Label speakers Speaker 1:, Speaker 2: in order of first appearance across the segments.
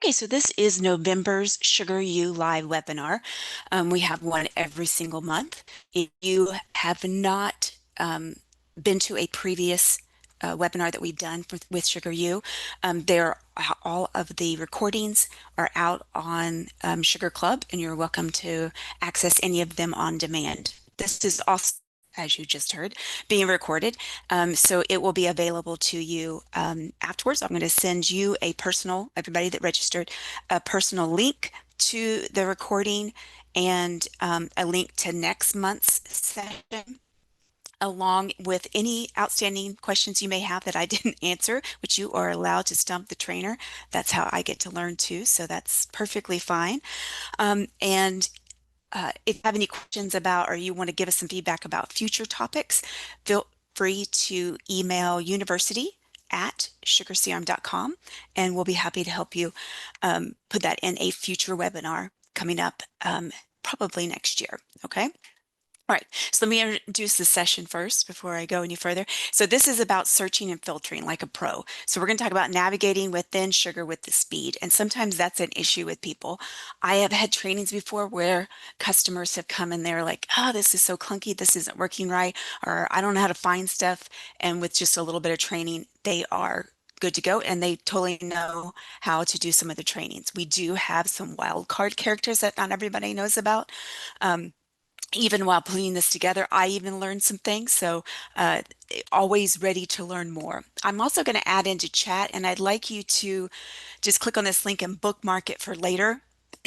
Speaker 1: Okay, so this is November's SugarU live webinar. We have one every single month. If you have not been to a previous webinar that we've done with SugarU, all of the recordings are out on Sugar Club, and you're welcome to access any of them on demand. This is also, as you just heard, being recorded. So it will be available to you afterwards. I'm going to send you everybody that registered, a personal link to the recording and a link to next month's session, along with any outstanding questions you may have that I didn't answer, which you are allowed to stump the trainer. That's how I get to learn too, so that's perfectly fine. And if you have any questions about, or you want to give us some feedback about future topics, feel free to email university@sugarcrm.com, and we'll be happy to help you put that in a future webinar coming up probably next year. Okay. All right, so let me introduce the session first before I go any further. So this is about searching and filtering like a pro. So we're going to talk about navigating within Sugar with the speed. And sometimes that's an issue with people. I have had trainings before where customers have come in there like, oh, this is so clunky, this isn't working right, or I don't know how to find stuff. And with just a little bit of training, they are good to go, and they totally know how to do some of the trainings. We do have some wild card characters that not everybody knows about. Even while putting this together, I even learned some things. So always ready to learn more. I'm also going to add into chat, and I'd like you to just click on this link and bookmark it for later.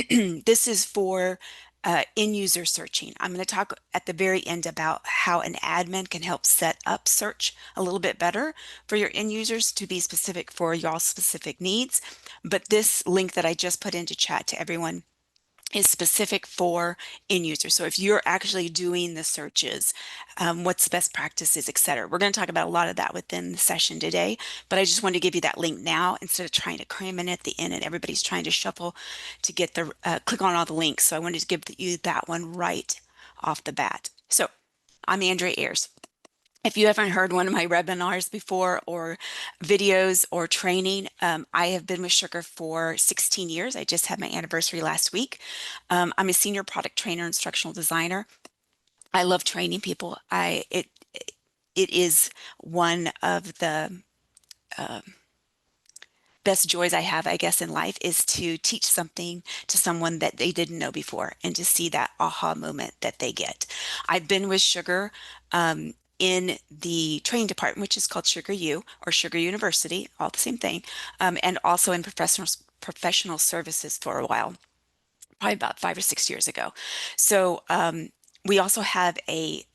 Speaker 1: This is for end user searching. I'm going to talk at the very end about how an admin can help set up search a little bit better for your end users to be specific for y'all specific needs. But this link that I just put into chat to everyone is specific for end users. So if you're actually doing the searches, what's best practices, et cetera. We're going to talk about a lot of that within the session today, but I just wanted to give you that link now instead of trying to cram in at the end and everybody's trying to shuffle to get the click on all the links. So I wanted to give you that one right off the bat. So I'm Andrea Ayers. If you haven't heard one of my webinars before or videos or training, I have been with Sugar for 16 years. I just had my anniversary last week. I'm a senior product trainer, instructional designer. I love training people. It is one of the best joys I have, I guess, in life is to teach something to someone that they didn't know before and to see that aha moment that they get. I've been with Sugar in the training department, which is called SugarU or Sugar University, all the same thing, and also in professional services for a while, probably about 5 or 6 years ago. So we also have a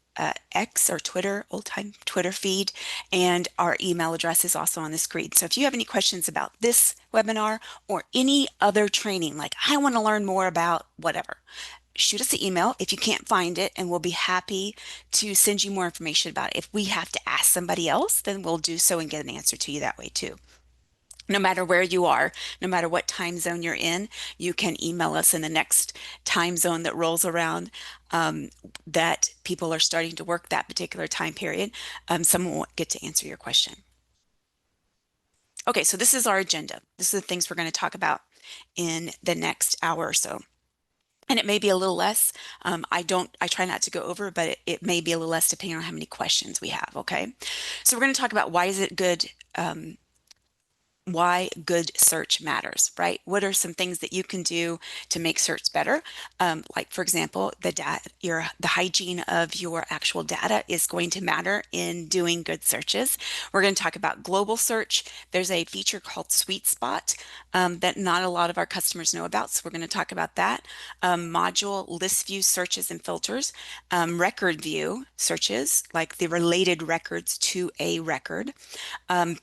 Speaker 1: X or Twitter, old time Twitter feed, and our email address is also on the screen. So if you have any questions about this webinar or any other training, like I want to learn more about whatever, shoot us an email if you can't find it, and we'll be happy to send you more information about it. If we have to ask somebody else, then we'll do so and get an answer to you that way too. No matter where you are, no matter what time zone you're in, you can email us in the next time zone that rolls around, that people are starting to work that particular time period. Someone will get to answer your question. Okay, so this is our agenda. This is the things we're going to talk about in the next hour or so. And it may be a little less. I try not to go over, but it may be a little less depending on how many questions we have. Okay. So we're going to talk about why is it good, why good search matters, right? What are some things that you can do to make search better? Like for example, the hygiene of your actual data is going to matter in doing good searches. We're going to talk about global search. There's a feature called Sweet Spot that not a lot of our customers know about, so we're going to talk about that. Module list view searches and filters, record view searches, like the related records to a record.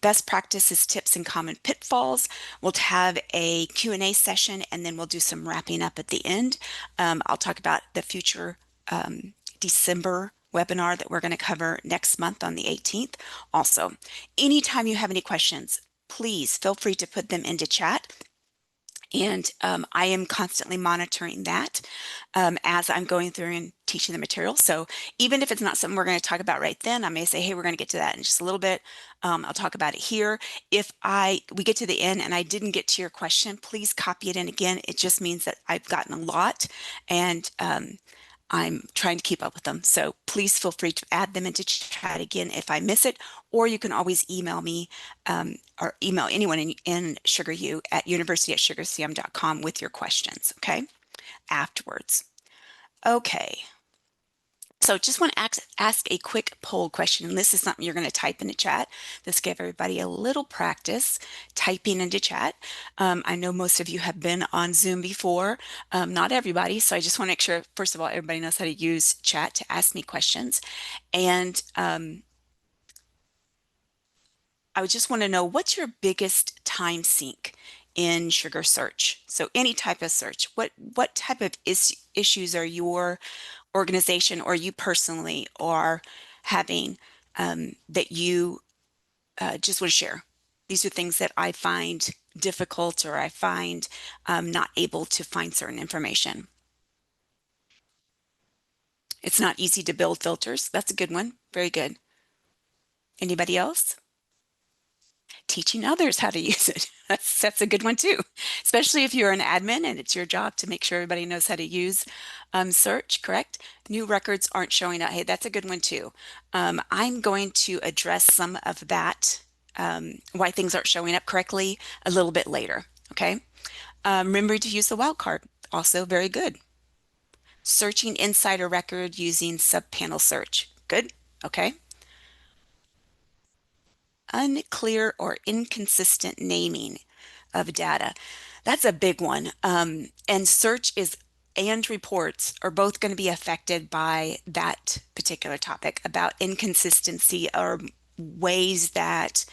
Speaker 1: Best practices, tips, and common pitfalls. We'll have a Q&A session, and then we'll do some wrapping up at the end. I'll talk about the future December webinar that we're going to cover next month on the 18th. Also, anytime you have any questions, please feel free to put them into chat. And I am constantly monitoring that as I'm going through and teaching the material. So even if it's not something we're going to talk about right then, I may say, hey, we're going to get to that in just a little bit. I'll talk about it here. If we get to the end and I didn't get to your question, please copy it in again. It just means that I've gotten a lot, and I'm trying to keep up with them. So please feel free to add them into chat again if I miss it, or you can always email me or email anyone in SugarU at university@sugarcm.com with your questions, okay, afterwards. Okay, so just want to ask a quick poll question, and this is something you're going to type into chat. This give everybody a little practice typing into chat. I know most of you have been on Zoom before, not everybody, so I just want to make sure, first of all, everybody knows how to use chat to ask me questions. And I would just want to know, what's your biggest time sink in Sugar Search? So any type of search, what type of issues are your organization or you personally are having that you just want to share? These are things that I find difficult, or I find not able to find certain information. It's not easy to build filters. That's a good one. Very good. Anybody else? Teaching others how to use it. That's a good one too, especially if you're an admin and it's your job to make sure everybody knows how to use search, correct? New records aren't showing up. Hey, that's a good one too. I'm going to address some of that, why things aren't showing up correctly, a little bit later, okay? Remember to use the wildcard, also very good. Searching inside a record using subpanel search, good, okay? Unclear or inconsistent naming of data. That's a big one. And search is and reports are both going to be affected by that particular topic about inconsistency or ways that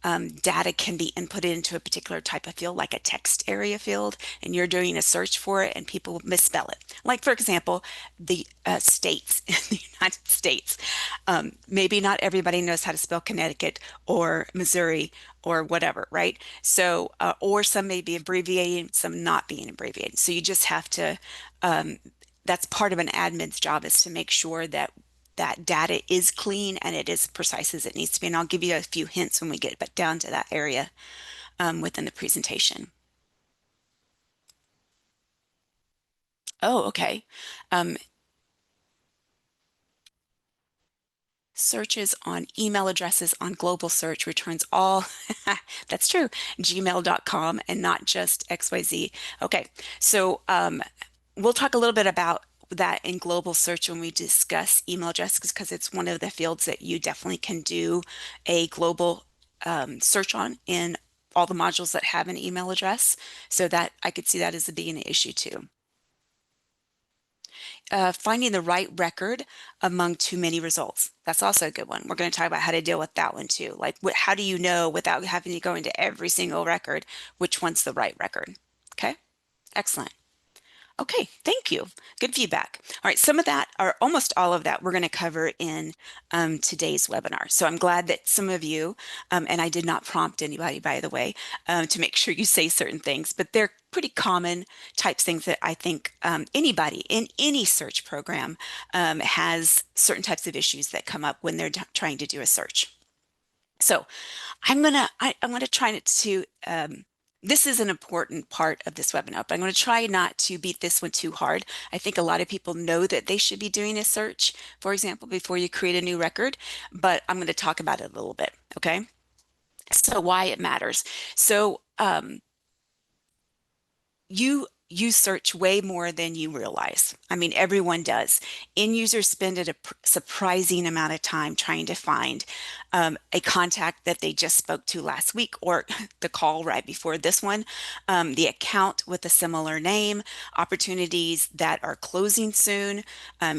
Speaker 1: data can be inputted into a particular type of field, like a text area field, and you're doing a search for it and people misspell it. Like, for example, the states in the United States. Maybe not everybody knows how to spell Connecticut or Missouri or whatever, right? So, or some may be abbreviating, some not being abbreviated. So you just have to, that's part of an admin's job, is to make sure that that data is clean and it is precise as it needs to be. And I'll give you a few hints when we get back down to that area within the presentation. Oh, okay. Um, Searches on email addresses on global search returns all, that's true, gmail.com and not just XYZ. Okay, so we'll talk a little bit about that in global search when we discuss email addresses, because it's one of the fields that you definitely can do a global search on in all the modules that have an email address. So that I could see that as being an issue too. Finding the right record among too many results. That's also a good one. We're going to talk about how to deal with that one too. Like, how do you know without having to go into every single record which one's the right record? Okay, excellent. Okay, thank you. Good feedback. All right, some of that, or almost all of that, we're going to cover in today's webinar. So I'm glad that some of you, and I did not prompt anybody, by the way, to make sure you say certain things, but they're pretty common types things that I think anybody in any search program has certain types of issues that come up when they're trying to do a search. So I'm gonna try not to, this is an important part of this webinar, but I'm going to try not to beat this one too hard. I think a lot of people know that they should be doing a search, for example, before you create a new record, but I'm going to talk about it a little bit, okay? So why it matters. So you search way more than you realize. I mean, everyone does. End users spend a surprising amount of time trying to find a contact that they just spoke to last week, or the call right before this one, the account with a similar name, opportunities that are closing soon,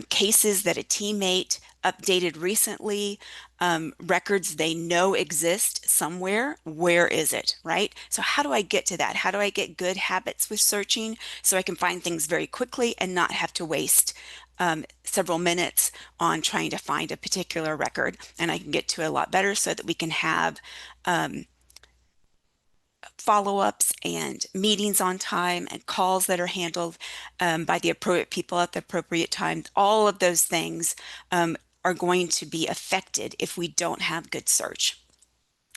Speaker 1: cases that a teammate updated recently, records they know exist somewhere. Where is it, right? So how do I get to that? How do I get good habits with searching so I can find things very quickly and not have to waste several minutes on trying to find a particular record, and I can get to it a lot better so that we can have follow-ups and meetings on time and calls that are handled by the appropriate people at the appropriate time. All of those things are going to be affected if we don't have good search.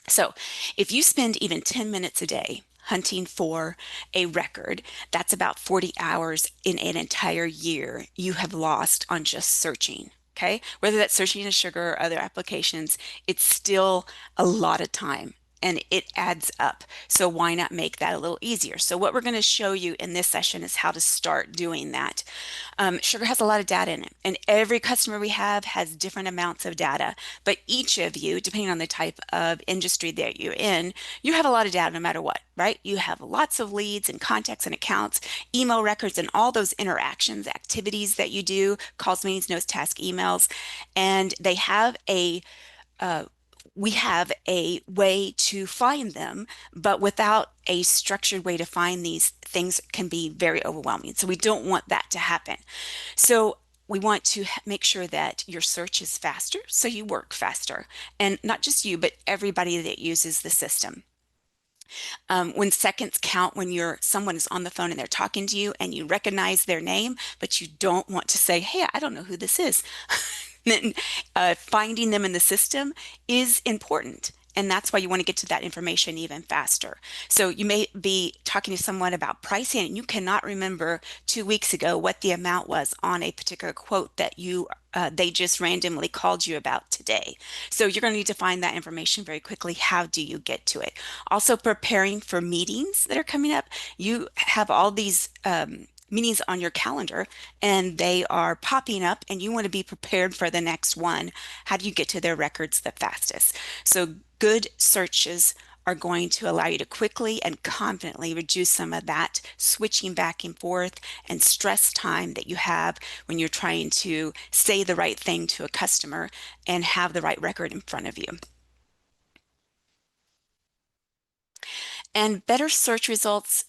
Speaker 1: So if you spend even 10 minutes a day hunting for a record, that's about 40 hours in an entire year you have lost on just searching. Okay, whether that's searching in Sugar or other applications, it's still a lot of time and it adds up. So why not make that a little easier? So what we're going to show you in this session is how to start doing that. Sugar has a lot of data in it, and every customer we have has different amounts of data. But each of you, depending on the type of industry that you're in, you have a lot of data no matter what, right? You have lots of leads and contacts and accounts, email records, and all those interactions, activities that you do, calls, meetings, notes, tasks, emails, and they have uh, we have a way to find them, but without a structured way to find these things can be very overwhelming. So we don't want that to happen. So we want to make sure that your search is faster, so you work faster. And not just you, but everybody that uses the system. When seconds count, when someone is on the phone and they're talking to you and you recognize their name, but you don't want to say, hey, I don't know who this is. Then finding them in the system is important. And that's why you want to get to that information even faster. So you may be talking to someone about pricing and you cannot remember 2 weeks ago what the amount was on a particular quote that they just randomly called you about today. So you're going to need to find that information very quickly. How do you get to it? Also preparing for meetings that are coming up. You have all these meetings on your calendar and they are popping up and you want to be prepared for the next one. How do you get to their records the fastest? So good searches are going to allow you to quickly and confidently reduce some of that switching back and forth and stress time that you have when you're trying to say the right thing to a customer and have the right record in front of you. And better search results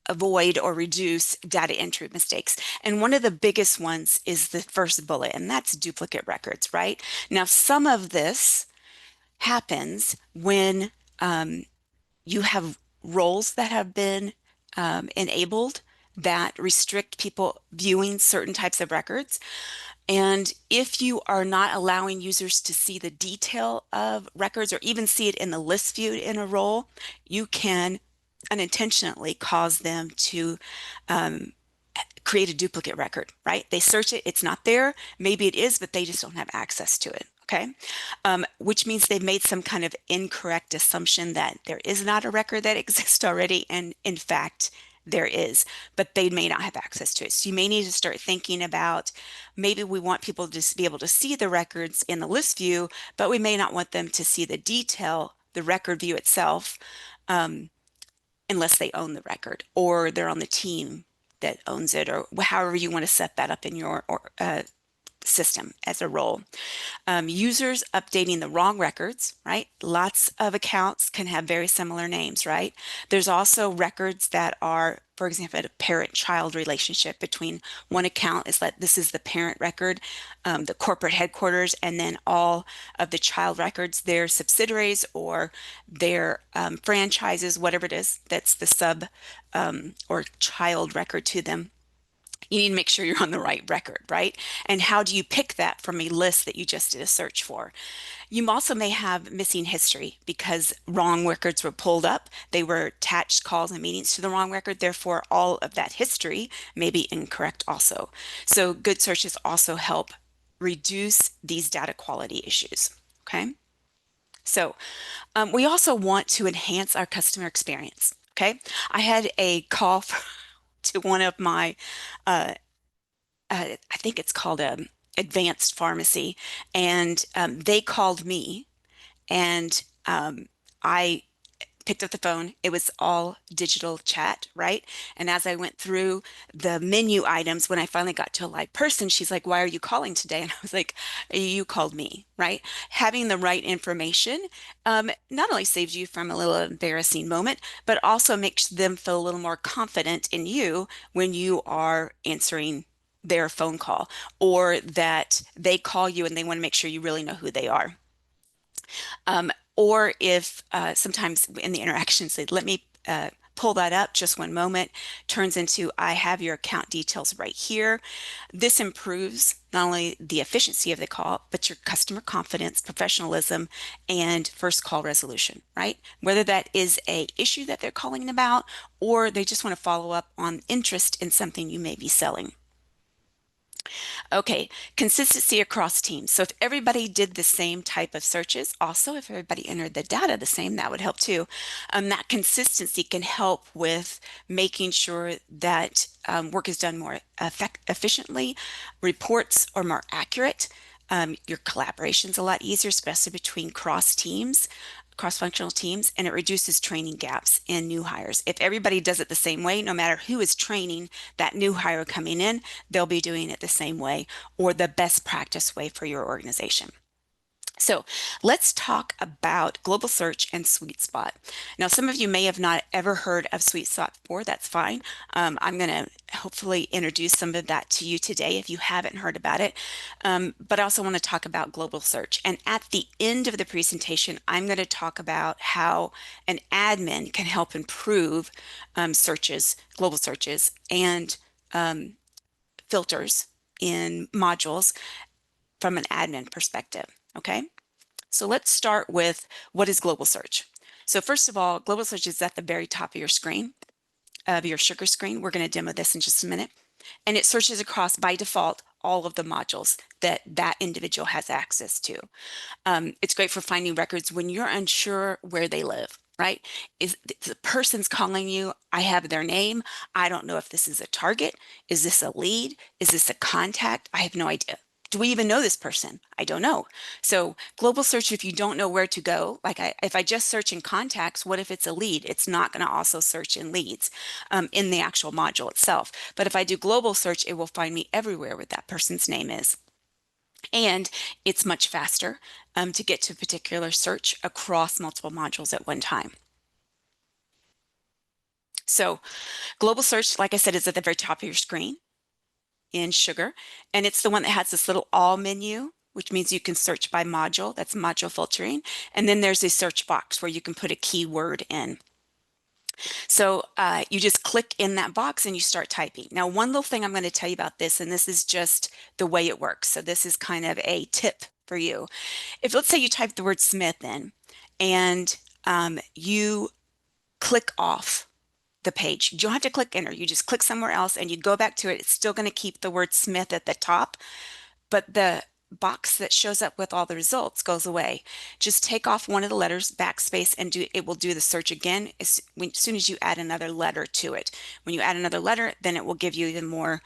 Speaker 1: avoid or reduce data entry mistakes. And one of the biggest ones is the first bullet, and that's duplicate records, right? Now, some of this happens when you have roles that have been enabled that restrict people viewing certain types of records. And if you are not allowing users to see the detail of records or even see it in the list view in a role, you can unintentionally cause them to create a duplicate record, right? They search it, it's not there. Maybe it is, but they just don't have access to it. Okay, which means they've made some kind of incorrect assumption that there is not a record that exists already, and in fact, there is, but they may not have access to it. So you may need to start thinking about maybe we want people to just be able to see the records in the list view, but we may not want them to see the detail, the record view itself, unless they own the record or they're on the team that owns it, or however you want to set that up in your system as a role. Users updating the wrong records, right? Lots of accounts can have very similar names, right? There's also records that are, for example, a parent-child relationship between one account is like this is the parent record, the corporate headquarters, and then all of the child records, their subsidiaries or their franchises, whatever it is, that's the sub or child record to them. You need to make sure you're on the right record, right? And how do you pick that from a list that you just did a search for? You also may have missing history because wrong records were pulled up. They were attached calls and meetings to the wrong record. Therefore, all of that history may be incorrect also. So good searches also help reduce these data quality issues, okay? So we also want to enhance our customer experience, okay? I had a call to one of my I think it's called a advanced pharmacy, and they called me, and I picked up the phone. It was all digital chat, right? And as I went through the menu items, when I finally got to a live person, she's like, "Why are you calling today?" And I was like, "You called me," right? Having the right information not only saves you from a little embarrassing moment, but also makes them feel a little more confident in you when you are answering their phone call, or that they call you and they want to make sure you really know who they are. Or if sometimes in the interaction say, let me pull that up just one moment, turns into I have your account details right here. This improves not only the efficiency of the call, but your customer confidence, professionalism, and first call resolution, right? Whether that is a issue that they're calling about, or they just want to follow up on interest in something you may be selling. Okay, consistency across teams. So if everybody did the same type of searches, also if everybody entered the data the same, that would help too. That consistency can help with making sure that work is done more efficiently, reports are more accurate, your collaboration's a lot easier, especially between cross teams, cross-functional teams, and it reduces training gaps in new hires. If everybody does it the same way, no matter who is training that new hire coming in, they'll be doing it the same way or the best practice way for your organization. So let's talk about global search and sweet spot. Now, some of you may have not ever heard of sweet spot before. That's fine. I'm going to hopefully introduce some of that to you today if you haven't heard about it. But I also want to talk about global search. And at the end of the presentation, I'm going to talk about how an admin can help improve searches, global searches, and filters in modules from an admin perspective. Okay. So let's start with what is global search. So first of all, global search is at the very top of your screen, of your Sugar screen. We're going to demo this in just a minute. And it searches across, by default, all of the modules that that individual has access to. It's great for finding records when you're unsure where they live, right? Is the person's calling you, I have their name, I don't know if this is a target, is this a lead, is this a contact? I have no idea. Do we even know this person? I don't know. So global search, if you don't know where to go, like if I just search in contacts, what if it's a lead? It's not going to also search in leads in the actual module itself. But if I do global search, it will find me everywhere where that person's name is. And it's much faster to get to a particular search across multiple modules at one time. So global search, like I said, is at the very top of your screen in Sugar, and it's the one that has this little all menu, which means you can search by module. That's module filtering. And then there's a search box where you can put a keyword in. So you just click in that box and you start typing. Now, one little thing I'm going to tell you about this, and this is just the way it works. So this is kind of a tip for you. If let's say you type the word Smith in and you click off the page, you don't have to click enter. You just click somewhere else and you go back to it. It's still going to keep the word Smith at the top, but the box that shows up with all the results goes away. Just take off one of the letters, backspace, and it will do the search again as soon as you add another letter to it. When you add another letter, then it will give you even more,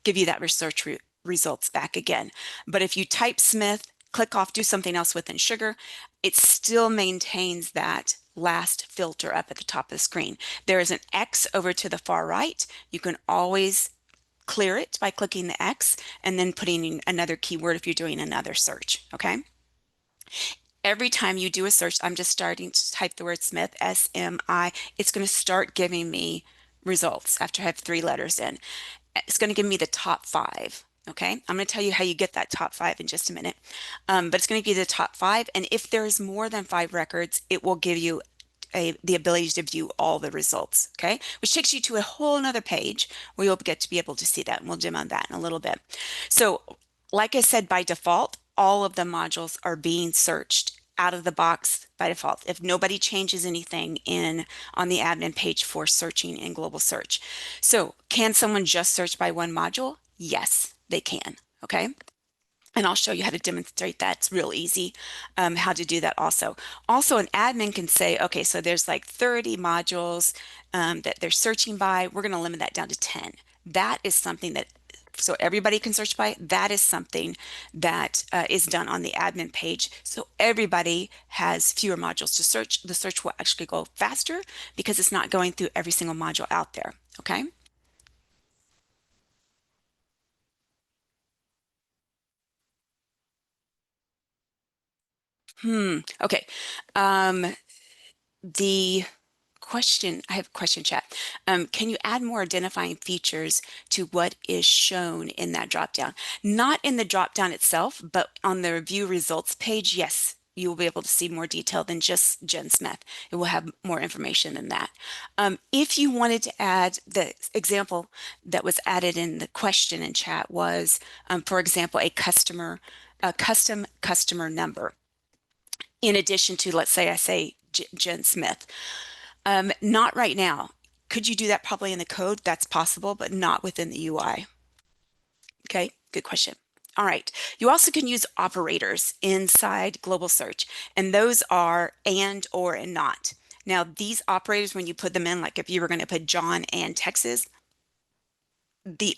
Speaker 1: give you that research results back again. But if you type Smith, click off, do something else within Sugar, it still maintains that last filter up at the top of the screen. There is an X over to the far right. You can always clear it by clicking the X and then putting in another keyword if you're doing another search, okay? Every time you do a search, I'm just starting to type the word Smith, S-M-I, it's going to start giving me results after I have 3 letters in. It's going to give me the top 5. Okay, I'm going to tell you how you get that top 5 in just a minute, but it's going to be the top 5, and if there's more than 5 records, it will give you the ability to view all the results, okay? Which takes you to a whole nother page where you'll get to be able to see that, and we'll demo that in a little bit. So, like I said, by default, all of the modules are being searched out of the box by default. If nobody changes anything on the admin page for searching in global search. So, can someone just search by one module? Yes, they can, okay? And I'll show you how to demonstrate that. It's real easy how to do that also. Also, an admin can say, okay, so there's like 30 modules that they're searching by. We're going to limit that down to 10. That is something that, so everybody can search by, that is something that is done on the admin page. So everybody has fewer modules to search. The search will actually go faster because it's not going through every single module out there, okay? Okay. The question, I have a question chat. Can you add more identifying features to what is shown in that dropdown? Not in the dropdown itself, but on the review results page, yes, you will be able to see more detail than just Jen Smith. It will have more information than that. If you wanted to add, the example that was added in the question in chat was, for example, a custom customer number. In addition to, let's say I say Jen Smith. Not right now. Could you do that probably in the code? That's possible, but not within the UI. Okay, good question. All right. You also can use operators inside global search, and those are and, or, and not. Now, these operators, when you put them in, like if you were going to put John and Texas, the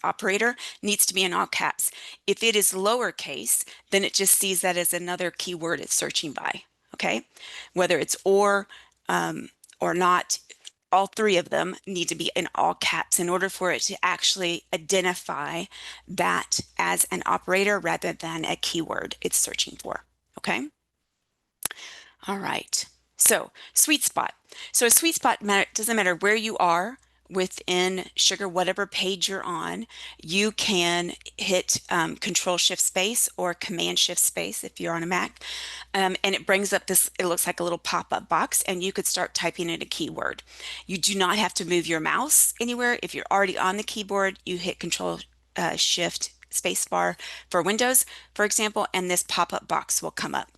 Speaker 1: operator needs to be in all caps. If it is lowercase, then it just sees that as another keyword it's searching by. Okay, whether it's or not, all three of them need to be in all caps in order for it to actually identify that as an operator rather than a keyword it's searching for. Okay. All right. So sweet spot. So a sweet spot doesn't matter where you are within Sugar, whatever page you're on, you can hit Control Shift Space or Command Shift Space if you're on a Mac. And it brings up this, it looks like a little pop-up box, and you could start typing in a keyword. You do not have to move your mouse anywhere. If you're already on the keyboard, you hit Control Shift Space bar for Windows, for example, and this pop-up box will come up.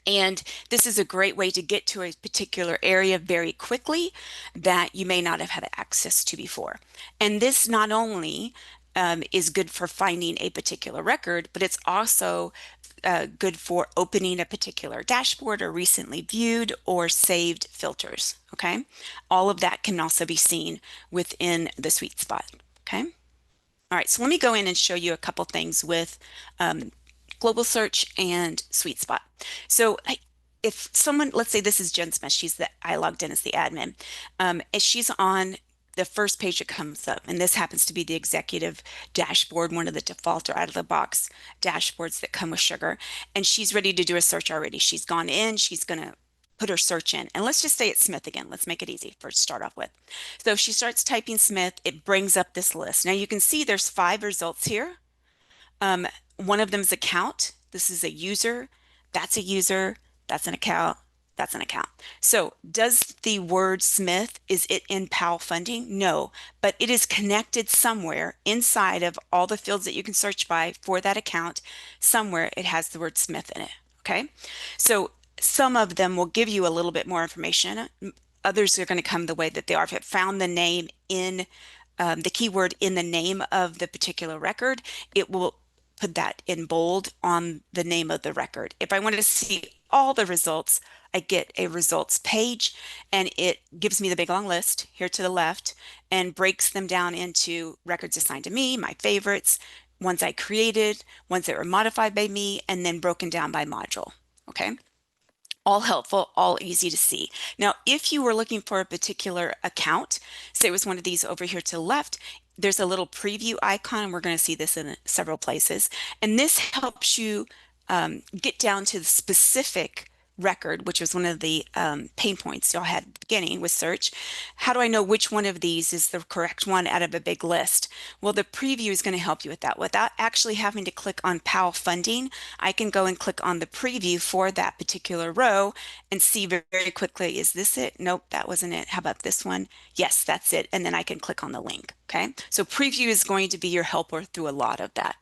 Speaker 1: And this is a great way to get to a particular area very quickly that you may not have had access to before. And this not only is good for finding a particular record, but it's also good for opening a particular dashboard or recently viewed or saved filters. Okay. All of that can also be seen within the sweet spot. Okay. All right. So let me go in and show you a couple things with global search and sweet spot. So if someone, let's say this is Jen Smith, I logged in as the admin. If she's on the first page that comes up, and this happens to be the executive dashboard, one of the default or out of the box dashboards that come with Sugar, and she's ready to do a search already. She's gone in, she's going to put her search in, and let's just say it's Smith again. Let's make it easy for to start off with. So if she starts typing Smith, it brings up this list. Now you can see there's 5 results here. One of them is account. This is a user. That's a user. That's an account. That's an account. So does the word Smith, is it in PAL funding? No, but it is connected somewhere inside of all the fields that you can search by for that account. Somewhere it has the word Smith in it. Okay. So some of them will give you a little bit more information. Others are going to come the way that they are. If it found the name in the keyword in the name of the particular record, it will put that in bold on the name of the record. If I want to see all the results, I get a results page, and it gives me the big long list here to the left and breaks them down into records assigned to me, my favorites, ones I created, ones that were modified by me, and then broken down by module. Okay. All helpful, all easy to see. Now, if you were looking for a particular account, say it was one of these over here to the left, there's a little preview icon. We're going to see this in several places. And this helps you get down to the specific record, which was one of the pain points y'all had at the beginning with search. How do I know which one of these is the correct one out of a big list? Well, the preview is going to help you with that. Without actually having to click on PAL funding, I can go and click on the preview for that particular row and see very quickly, is this it? Nope, that wasn't it. How about this one? Yes, that's it. And then I can click on the link. Okay, so preview is going to be your helper through a lot of that.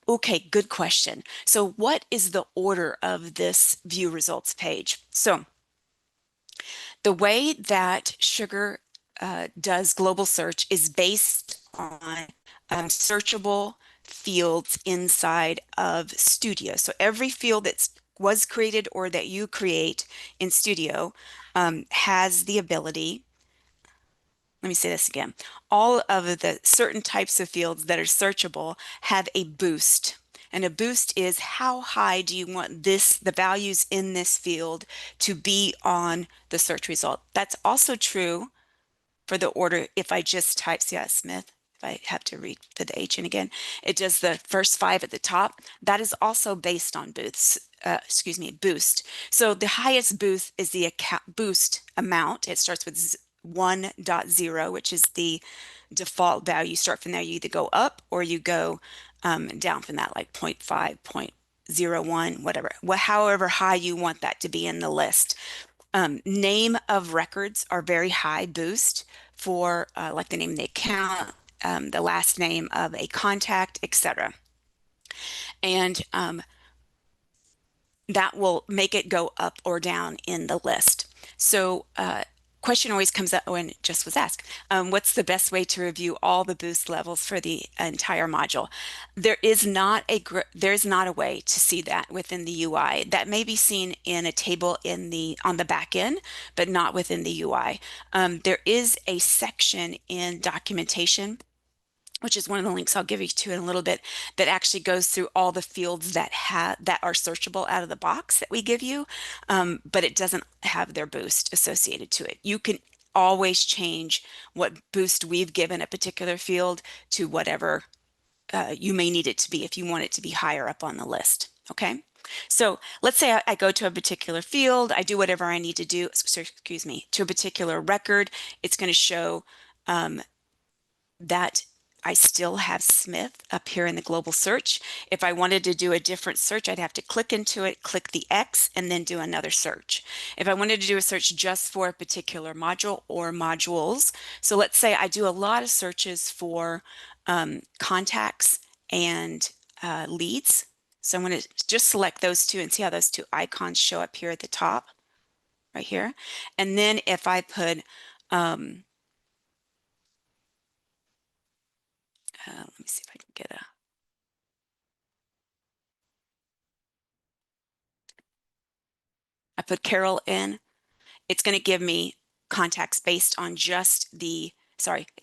Speaker 1: Okay, good question. So what is the order of this view results page? So the way that Sugar does global search is based on searchable fields inside of Studio. So every field that was created or that you create in Studio has the ability, let me say this again, all of the certain types of fields that are searchable have a boost. And a boost is how high do you want the values in this field to be on the search result. That's also true for the order. If I just type, Smith, if I have to read to the H in again, it does the first 5 at the top. That is also based on boost. So the highest boost is the boost amount. It starts with 1.0, which is the default value. You start from there, you either go up or you go down from that, like 0.5, 01, whatever, however high you want that to be in the list. Name of records are very high boost for like the name of the account, the last name of a contact, etc. And that will make it go up or down in the list. So, question always comes up when it just was asked, what's the best way to review all the boost levels for the entire module? There's not a way to see that within the UI. That may be seen in a table on the back end, but not within the UI. There is a section in documentation, which is one of the links I'll give you to in a little bit, that actually goes through all the fields that are searchable out of the box that we give you, but it doesn't have their boost associated to it. You can always change what boost we've given a particular field to whatever you may need it to be if you want it to be higher up on the list. Okay. So let's say I go to a particular field, I do whatever I need to do, excuse me, to a particular record. It's going to show that I still have Smith up here in the global search. If I wanted to do a different search, I'd have to click into it, click the X, and then do another search. If I wanted to do a search just for a particular module or modules, so let's say I do a lot of searches for contacts and leads. So I'm going to just select those two and see how those two icons show up here at the top, right here. And then if I put let me see if I can get I put Carol in, it's going to give me contacts based on it's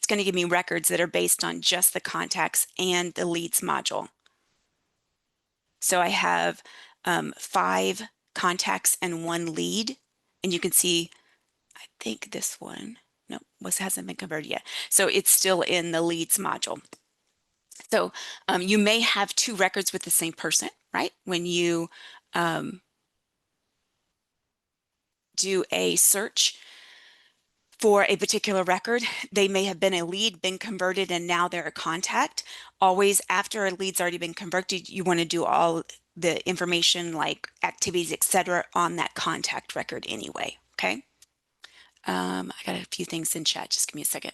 Speaker 1: going to give me records that are based on just the contacts and the leads module. So I have 5 contacts and 1 lead, and you can see, I think this one, no, hasn't been converted yet. So it's still in the leads module. So you may have 2 records with the same person, right? When you do a search for a particular record, they may have been a lead, been converted, and now they're a contact. Always after a lead's already been converted, you want to do all the information like activities, etc., on that contact record anyway. Okay. I got a few things in chat. Just give me a second.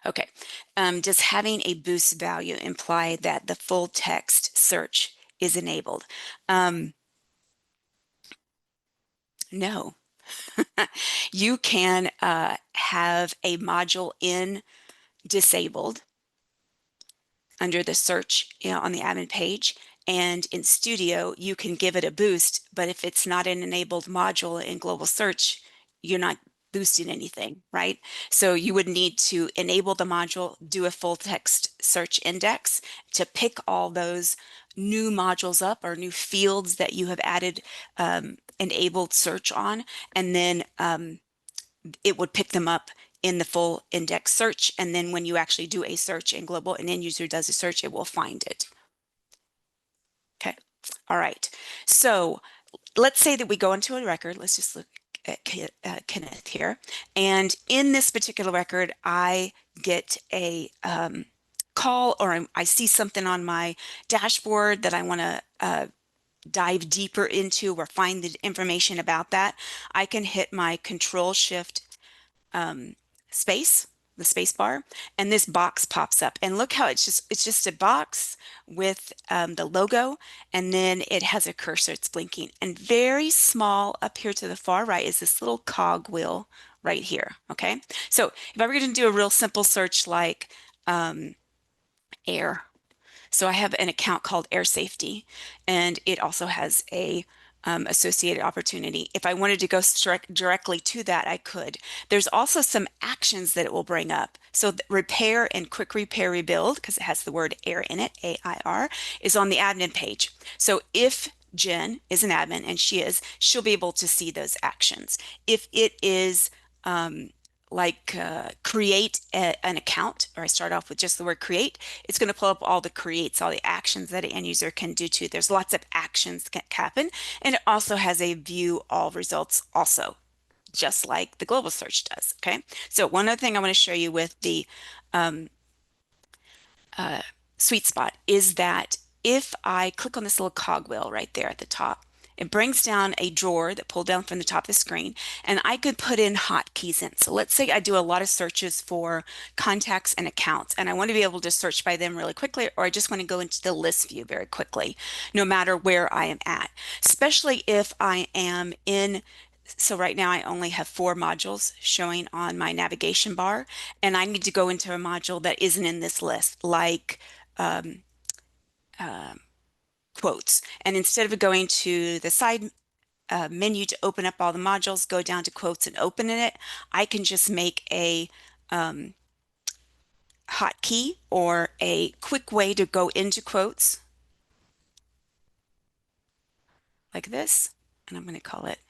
Speaker 1: Okay. Does having a boost value imply that the full text search is enabled? No. You can have a module in disabled under the search, on the admin page, and in Studio you can give it a boost, but if it's not an enabled module in global search, you're not boosting anything, right? So you would need to enable the module, do a full text search index to pick all those new modules up or new fields that you have added enabled search on, and then it would pick them up in the full index search, and then when you actually do a search in global, an end user does a search, it will find it. Okay. All right. So let's say that we go into a record. Let's just look at Kenneth here. And in this particular record, I get a call, or I see something on my dashboard that I want to dive deeper into or find the information about that. I can hit my Control Shift the space bar, and this box pops up, and look how it's just a box with the logo, and then it has a cursor, it's blinking, and very small up here to the far right is this little cog wheel right here. Okay, so if I were going to do a real simple search like air, so I have an account called Air Safety, and it also has a associated opportunity. If I wanted to go directly to that, I could. There's also some actions that it will bring up. So repair and quick repair rebuild, because it has the word air in it, AIR, is on the admin page. So if Jen is an admin, and she'll be able to see those actions. If it is create an account, or I start off with just the word create, it's going to pull up all the creates, all the actions that an end user can do too. There's lots of actions that can happen, and it also has a view all results also, just like the global search does. Okay, so one other thing I want to show you with the um, uh, sweet spot is that if I click on this little cogwheel right there at the top, it brings down a drawer that pulled down from the top of the screen, and I could put in hotkeys in. So let's say I do a lot of searches for contacts and accounts, and I want to be able to search by them really quickly, or I just want to go into the list view very quickly, no matter where I am at, especially if I am in. So right now I only have 4 modules showing on my navigation bar, and I need to go into a module that isn't in this list, like um, uh, quotes. And instead of going to the side menu to open up all the modules, go down to quotes and open it, I can just make a um, hotkey or a quick way to go into quotes like this. And I'm going to call it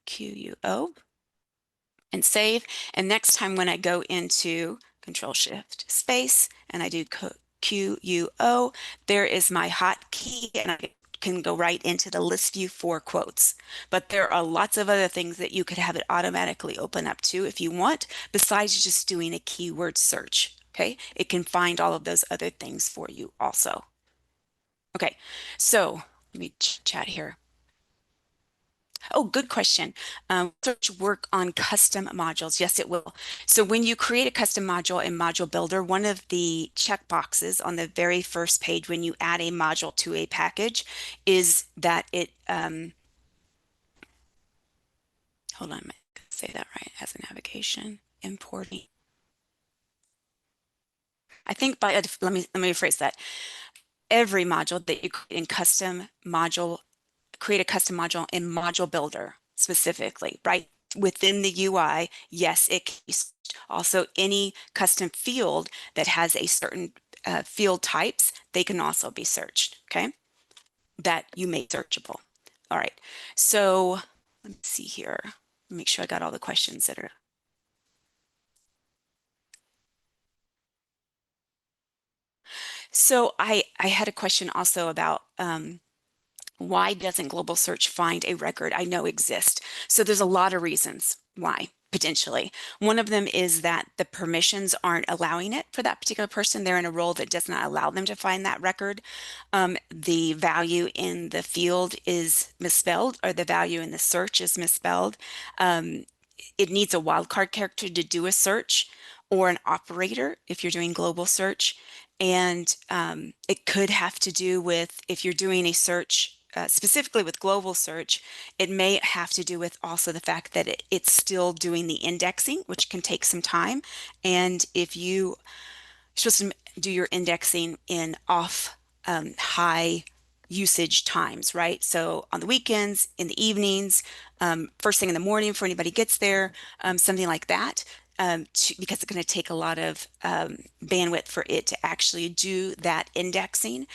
Speaker 1: QUO and save. And next time when I go into Control Shift Space and I do QUO, there is my hotkey, and I can go right into the list view for quotes. But there are lots of other things that you could have it automatically open up to if you want, besides just doing a keyword search. Okay, it can find all of those other things for you also. Okay, so let me chat here. Oh, good question. Search work on custom modules? Yes, it will. So when you create a custom module in Module Builder, one of the checkboxes on the very first page when you add a module to a package is that it, hold on, I can say that right, as a navigation, importing. I think by, let me rephrase that. Every module that you create in custom module, create a custom module in Module Builder specifically, right? Within the UI, yes, it can be also any custom field that has a certain field types, they can also be searched, okay? That you make searchable. All right, so let me see here. Make sure I got all the questions that are. So I had a question also about why doesn't global search find a record I know exists? So there's a lot of reasons why, potentially. One of them is that the permissions aren't allowing it for that particular person. They're in a role that does not allow them to find that record. The value in the field is misspelled, or the value in the search is misspelled. It needs a wildcard character to do a search, or an operator if you're doing global search. And it could have to do with, if you're doing a search specifically with global search, it may have to do with also the fact that it's still doing the indexing, which can take some time. And if you're supposed to do your indexing in off high usage times, right? So on the weekends, in the evenings, first thing in the morning before anybody gets there, something like that. Because it's going to take a lot of bandwidth for it to actually do that indexing.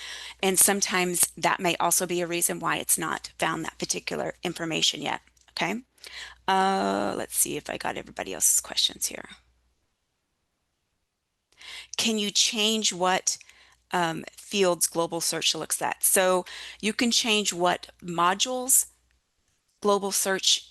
Speaker 1: And sometimes that may also be a reason why it's not found that particular information yet. Okay. Let's see if I got everybody else's questions here. Can you change what fields global search looks at? So you can change what modules global search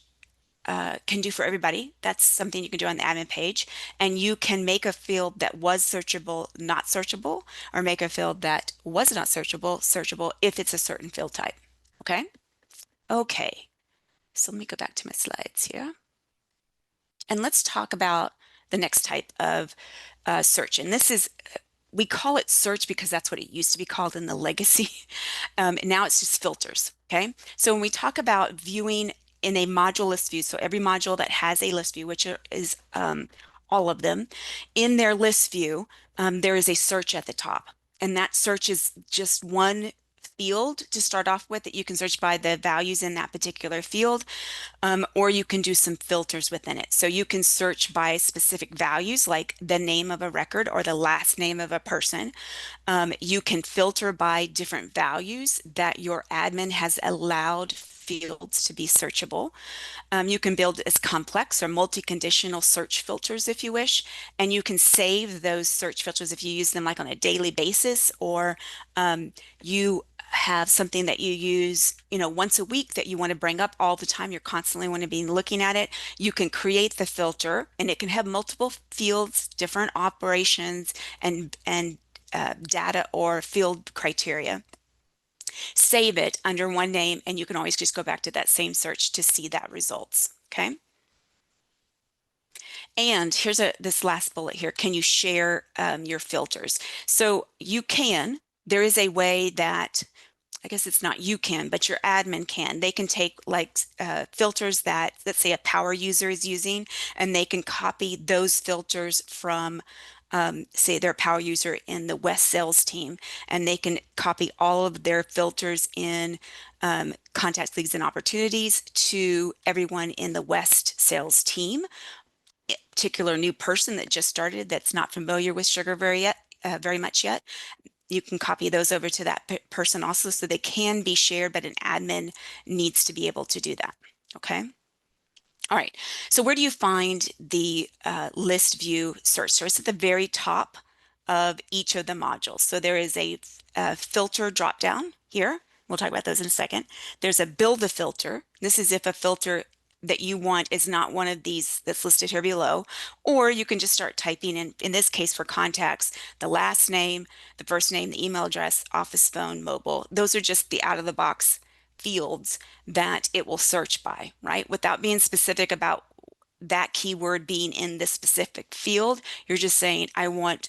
Speaker 1: can do for everybody. That's something you can do on the admin page. And you can make a field that was searchable, not searchable, or make a field that was not searchable, searchable if it's a certain field type. Okay? Okay. So let me go back to my slides here. And let's talk about the next type of search. And this is, we call it search because that's what it used to be called in the legacy. Now it's just filters. Okay. So when we talk about viewing in a module list view, so every module that has a list view, which is all of them, in their list view, there is a search at the top. And that search is just one field to start off with that you can search by the values in that particular field, or you can do some filters within it. So you can search by specific values like the name of a record or the last name of a person. You can filter by different values that your admin has allowed fields to be searchable. You can build as complex or multi-conditional search filters if you wish, and you can save those search filters if you use them like on a daily basis, or you have something that you use, once a week that you want to bring up all the time. You're constantly want to be looking at it. You can create the filter, and it can have multiple fields, different operations, and data or field criteria. Save it under one name, and you can always just go back to that same search to see that results. Okay. And here's this last bullet here. Can you share your filters? So you can. There is a way that, I guess it's not you can, but your admin can. They can take like filters that, let's say, a power user is using, and they can copy those filters from, say, their power user in the West sales team, and they can copy all of their filters in contacts, leads, and opportunities to everyone in the West sales team. A particular new person that just started that's not familiar with Sugar very much yet, you can copy those over to that person also, so they can be shared, but an admin needs to be able to do that. Okay. All right. So where do you find the list view search? So it's at the very top of each of the modules. So there is a filter drop down here. We'll talk about those in a second. There's a build a filter. This is if a filter that you want is not one of these that's listed here below, or you can just start typing in this case for contacts, the last name, the first name, the email address, office phone, mobile. Those are just the out of the box fields that it will search by, right? Without being specific about that keyword being in this specific field. You're just saying, I want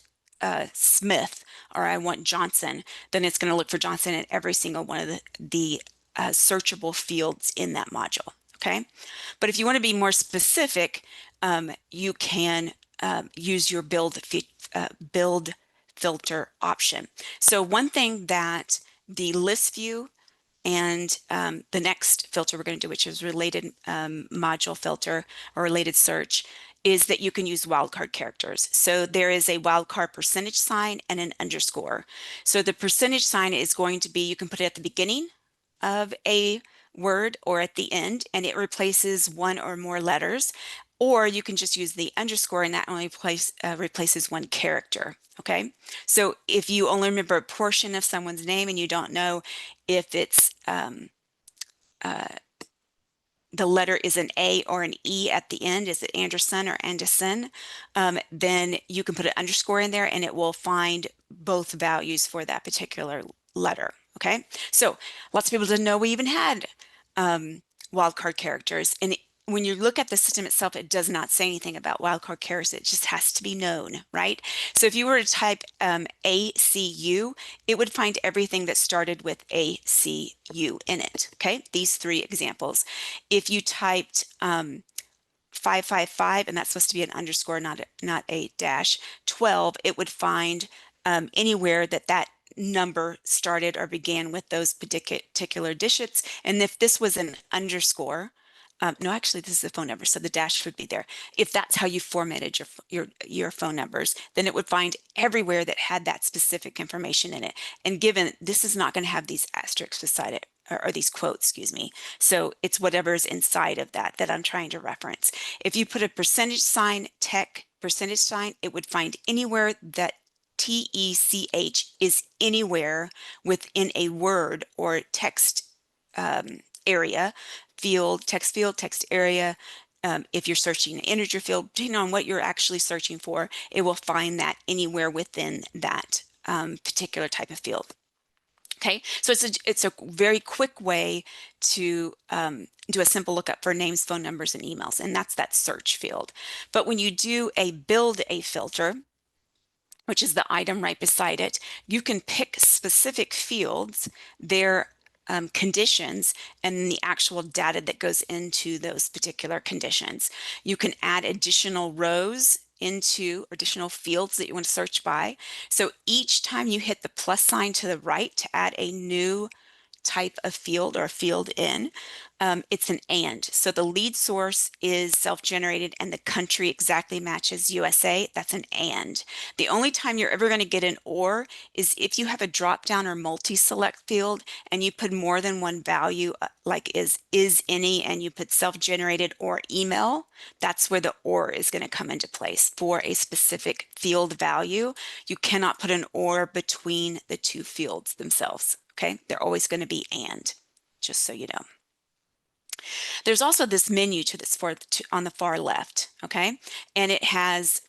Speaker 1: Smith, or I want Johnson. Then it's going to look for Johnson in every single one of the searchable fields in that module. Okay. But if you want to be more specific, you can use your build filter option. So one thing that the list view and the next filter we're going to do, which is related module filter or related search, is that you can use wildcard characters. So there is a wildcard percentage sign and an underscore. So the percentage sign is going to be, you can put it at the beginning of a word or at the end, and it replaces one or more letters. Or you can just use the underscore, and that only replaces one character. Okay, so if you only remember a portion of someone's name and you don't know if it's the letter is an A or an E at the end, is it Anderson or Anderson, then you can put an underscore in there and it will find both values for that particular letter. Okay, so lots of people didn't know we even had wildcard characters. And when you look at the system itself, it does not say anything about wildcard characters. It just has to be known, right? So if you were to type ACU, it would find everything that started with ACU in it. Okay, these three examples. If you typed 555, and that's supposed to be an underscore, not a dash, 12, it would find anywhere that number started or began with those particular digits. And if this was an underscore, no, actually, this is the phone number, so the dash would be there. If that's how you formatted your phone numbers, then it would find everywhere that had that specific information in it. And given this is not going to have these asterisks beside it, or these quotes, excuse me. So it's whatever's inside of that I'm trying to reference. If you put a percentage sign, tech percentage sign, it would find anywhere that TECH is anywhere within a word or text area, text field, text area. If you're searching an integer field, depending on what you're actually searching for, it will find that anywhere within that particular type of field. Okay, so it's a very quick way to do a simple lookup for names, phone numbers, and emails, and that's that search field. But when you do a build a filter, which is the item right beside it, you can pick specific fields, their conditions, and the actual data that goes into those particular conditions. You can add additional rows into additional fields that you want to search by. So each time you hit the plus sign to the right to add a new type of field or field in, It's an and. So the lead source is self-generated and the country exactly matches USA. That's an and. The only time you're ever going to get an or is if you have a drop down or multi-select field and you put more than one value, like is any, and you put self-generated or email. That's where the or is going to come into place for a specific field value. You cannot put an or between the two fields themselves. Okay, they're always going to be and, just so you know. There's also this menu to this on the far left, okay? And it has,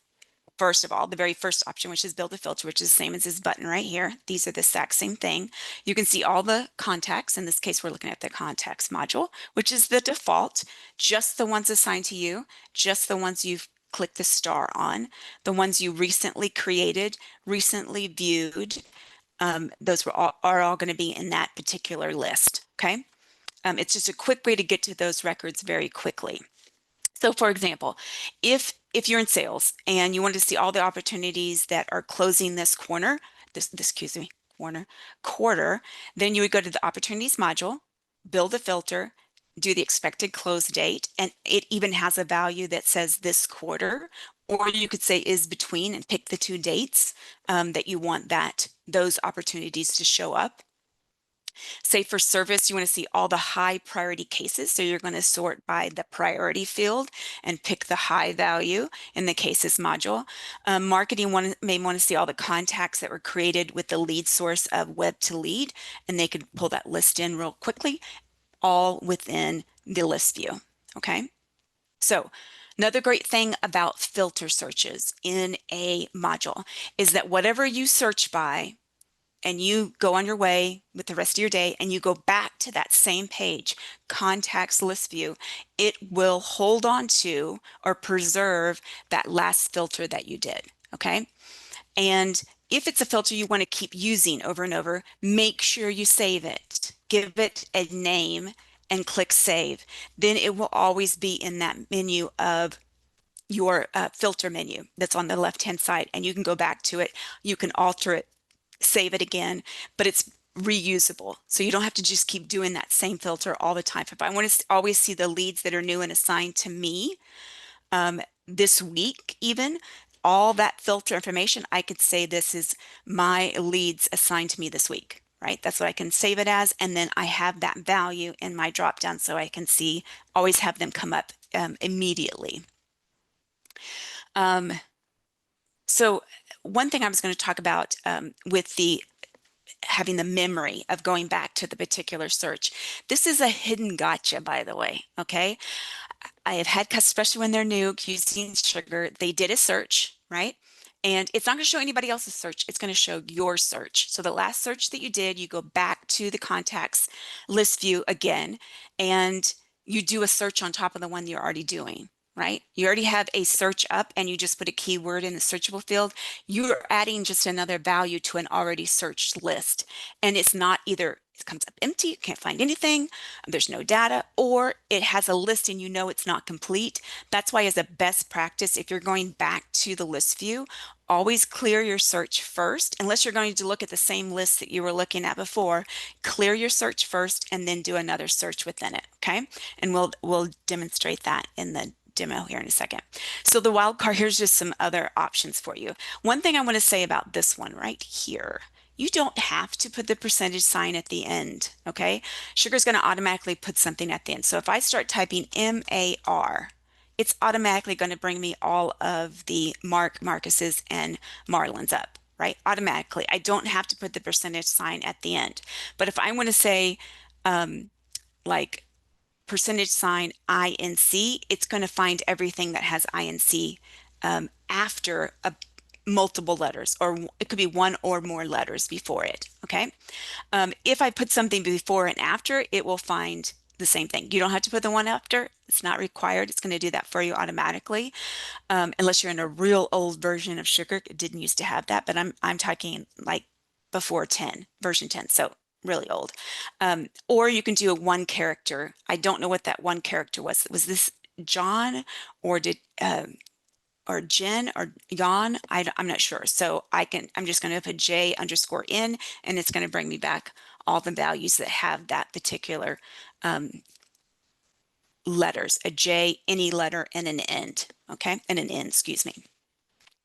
Speaker 1: first of all, the very first option, which is build a filter, which is the same as this button right here. These are the exact same thing. You can see all the contacts. In this case, we're looking at the contacts module, which is the default, just the ones assigned to you, just the ones you've clicked the star on, the ones you recently created, recently viewed. Those are all going to be in that particular list, okay? It's just a quick way to get to those records very quickly. So for example, if you're in sales and you want to see all the opportunities that are closing this quarter, then you would go to the opportunities module, build a filter, do the expected close date, and it even has a value that says this quarter, or you could say is between and pick the two dates that you want those opportunities to show up. Say for service, you want to see all the high priority cases. So you're going to sort by the priority field and pick the high value in the cases module. Marketing may want to see all the contacts that were created with the lead source of web to lead, and they could pull that list in real quickly, all within the list view. Okay. So another great thing about filter searches in a module is that whatever you search by, and you go on your way with the rest of your day and you go back to that same page, contacts list view, it will hold on to or preserve that last filter that you did, okay? And if it's a filter you want to keep using over and over, make sure you save it. Give it a name and click save. Then it will always be in that menu of your filter menu that's on the left-hand side, and you can go back to it. You can alter it, save it again, but it's reusable. So you don't have to just keep doing that same filter all the time. If I want to always see the leads that are new and assigned to me this week, even all that filter information, I could say this is my leads assigned to me this week, right? That's what I can save it as. And then I have that value in my drop down so I can see, always have them come up immediately. So one thing I was going to talk about with having the memory of going back to the particular search. This is a hidden gotcha, by the way, okay? I have had customers, especially when they're new, using Sugar, they did a search, right? And it's not going to show anybody else's search. It's going to show your search. So the last search that you did, you go back to the contacts list view again, and you do a search on top of the one you're already doing, right? You already have a search up and you just put a keyword in the searchable field. You're adding just another value to an already searched list. And it's not either it comes up empty, you can't find anything, there's no data, or it has a list and you know it's not complete. That's why, as a best practice, if you're going back to the list view, always clear your search first. Unless you're going to look at the same list that you were looking at before, clear your search first and then do another search within it, okay? And we'll demonstrate that in the demo here in a second. So the wildcard, here's just some other options for you. One thing I want to say about this one right here, you don't have to put the percentage sign at the end, okay? Sugar's going to automatically put something at the end. So if I start typing MAR, it's automatically going to bring me all of the Marcus's and Marlins up, right? Automatically. I don't have to put the percentage sign at the end. But if I want to say like percentage sign INC, it's going to find everything that has INC after multiple letters, or it could be one or more letters before it, okay? If I put something before and after, it will find the same thing. You don't have to put the one after. It's not required. It's going to do that for you automatically, unless you're in a real old version of Sugar. It didn't used to have that, but I'm talking like before 10, version 10. So really old. Or you can do a one character. I don't know what that one character was. Was this John, or did or Jen or Jan? I'm not sure. So I'm just going to put J_N, and it's going to bring me back all the values that have that particular letters, a J, any letter, and an end, okay? And an N, excuse me.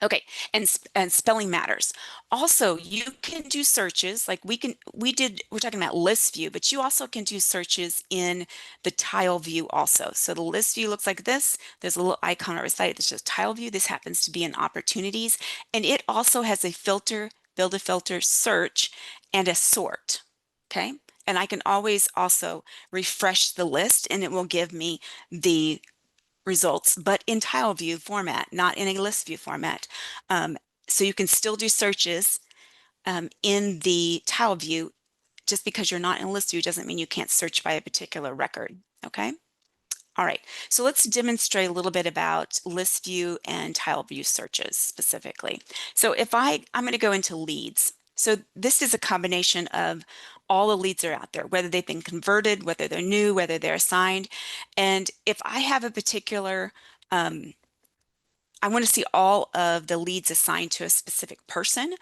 Speaker 1: Okay, and spelling matters. Also, you can do searches like we're talking about list view, but you also can do searches in the tile view also. So the list view looks like this. There's a little icon or a site that says tile view. This happens to be in opportunities, and it also has a filter, build a filter, search, and a sort. Okay, and I can always also refresh the list, and it will give me the results, but in tile view format, not in a list view format. Um, so you can still do searches in the tile view. Just because you're not in list view doesn't mean you can't search by a particular record. Okay. All right. So let's demonstrate a little bit about list view and tile view searches specifically. So if I'm going to go into leads. So this is a combination of all the leads that are out there, whether they've been converted, whether they're new, whether they're assigned. And if I have a particular I want to see all of the leads assigned to a specific person,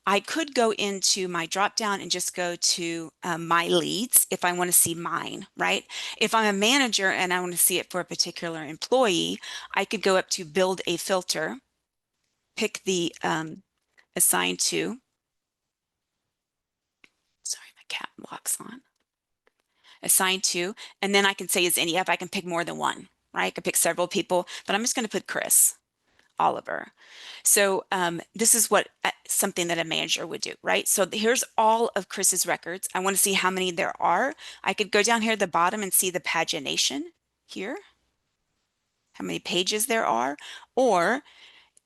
Speaker 1: I could go into my drop down and just go to my leads if I want to see mine, right? If I'm a manager and I want to see it for a particular employee, I could go up to build a filter, pick the assigned to, sorry, my cat locks on, assigned to, and then I can say is any of, I can pick more than one, right? I can pick several people, but I'm just going to put Chris Oliver. So this is what something that a manager would do, right? So here's all of Chris's records. I want to see how many there are. I could go down here at the bottom and see the pagination here, how many pages there are, or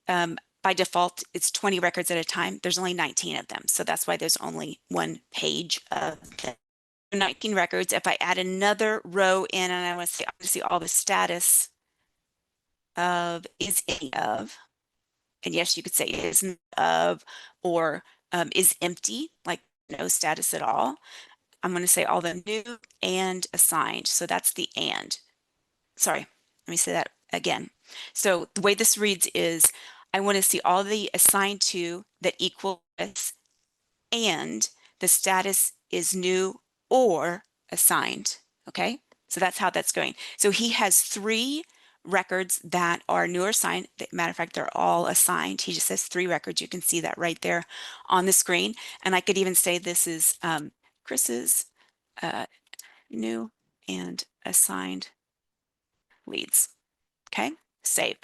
Speaker 1: by default, it's 20 records at a time. There's only 19 of them. So that's why there's only one page of them. 19 records. If I add another row in and I want to see all the status of is any of, and yes, you could say is of or is empty, like no status at all. I'm going to say all the new and assigned. So that's the and. Sorry, let me say that again. So the way this reads is I want to see all the assigned to that equal this and the status is new or assigned. Okay, so that's how that's going. So he has 3 records that are new or assigned. Matter of fact, they're all assigned. He just has 3 records. You can see that right there on the screen. And I could even say this is Chris's new and assigned leads. Okay, save.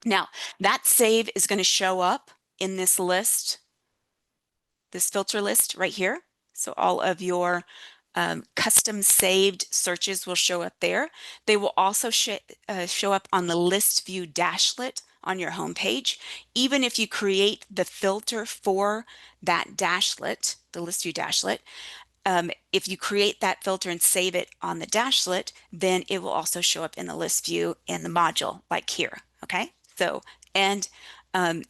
Speaker 1: Now that save is going to show up in this list, this filter list right here. So all of your custom saved searches will show up there. They will also show up on the list view dashlet on your home page. Even if you create the filter for that dashlet, the list view dashlet, if you create that filter and save it on the dashlet, then it will also show up in the list view in the module like here. Okay, so and